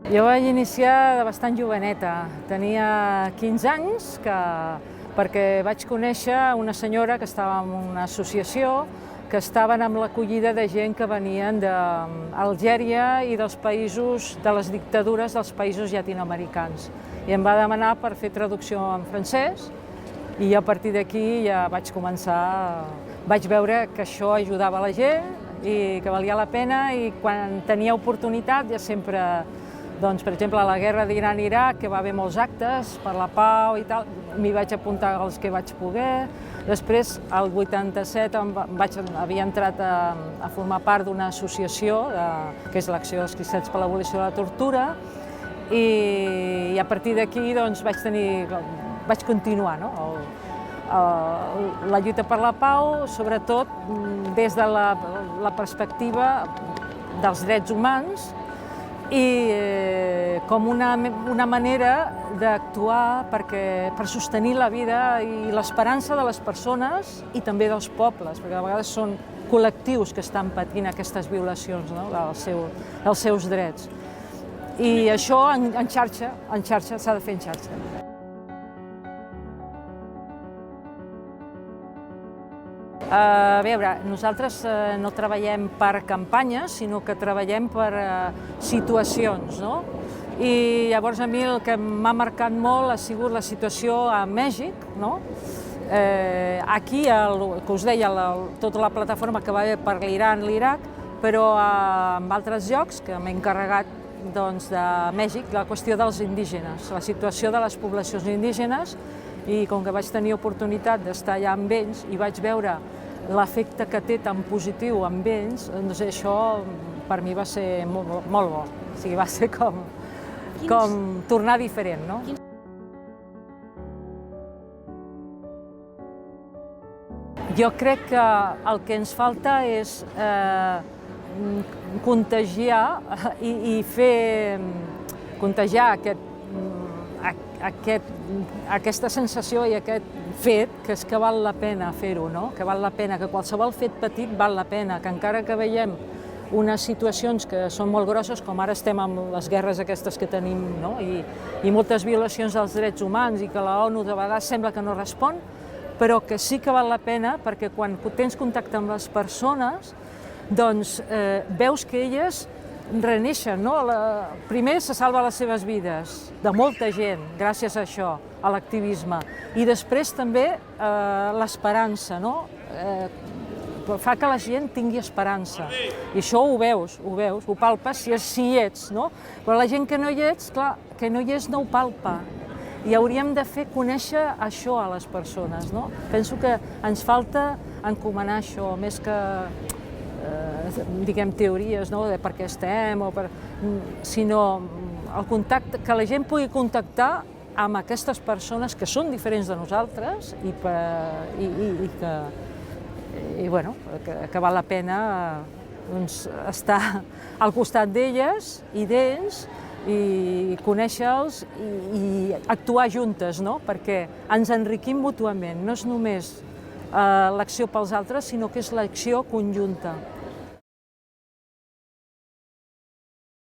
Jo vaig iniciar de bastant joveneta, tenia 15 anys, perquè vaig conèixer una senyora que estava en una associació que estaven amb l'acollida de gent que venien d'Algèria i dels països, de les dictadures dels països llatinoamericans. I em va demanar per fer traducció en francès i a partir d'aquí ja vaig començar, vaig veure que això ajudava la gent i que valia la pena i quan tenia oportunitat ja sempre, doncs, per exemple, a la guerra d'Iran-Iraq, que va haver molts actes per la pau i tal, m'hi vaig apuntar els que vaig poder. Després, al 87, havia entrat a formar part d'una associació, que és l'Acció dels Cristians per l'Abolició de la Tortura, i a partir d'aquí doncs, vaig continuar, no? La lluita per la pau, sobretot des de la perspectiva dels drets humans i com una manera d'actuar per sostenir la vida i l'esperança de les persones i també dels pobles, perquè a vegades són col·lectius que estan patint aquestes violacions, no? dels seus drets. I això en xarxa, s'ha de fer en xarxa. A veure, nosaltres no treballem per campanyes, sinó que treballem per situacions, no? I llavors a mi el que m'ha marcat molt ha sigut la situació a Mèxic, no? Aquí, que us deia, tota la plataforma que va haver per l'Iran, l'Iraq, però en altres llocs que m'he encarregat de Mèxic, la qüestió dels indígenes, la situació de les poblacions indígenes, i com que vaig tenir oportunitat d'estar allà amb ells i vaig veure l'efecte que té tan positiu amb ells, doncs això per mi va ser molt bo. O sigui, va ser com tornar diferent, no? Jo crec que el que ens falta és contagiar i fer contagiar aquesta sensació i aquest fet, que és que val la pena fer-ho, no? Que val la pena, que qualsevol fet petit val la pena, que encara que veiem unes situacions que són molt grosses, com ara estem amb les guerres aquestes que tenim, no? I moltes violacions dels drets humans i que la ONU de vegades sembla que no respon, però que sí que val la pena perquè quan tens contacte amb les persones, doncs veus que elles reneixen, no? Primer se salva les seves vides, de molta gent, gràcies a això, a l'activisme, i després també l'esperança, no? Fa que la gent tingui esperança, i això ho veus, ho palpes si hi ets, no? Però la gent que no hi ets, clar, que no hi és no ho palpa, i hauríem de fer conèixer això a les persones, no? Penso que ens falta encomanar això, més que diguem teories, no? De per què estem, sinó el contacte, que la gent pugui contactar amb aquestes persones que són diferents de nosaltres i que val la pena estar al costat d'elles i d'ells i conèixer-los i actuar juntes, no? Perquè ens enriquim mútuament, no és només l'acció pels altres, sinó que és l'acció conjunta.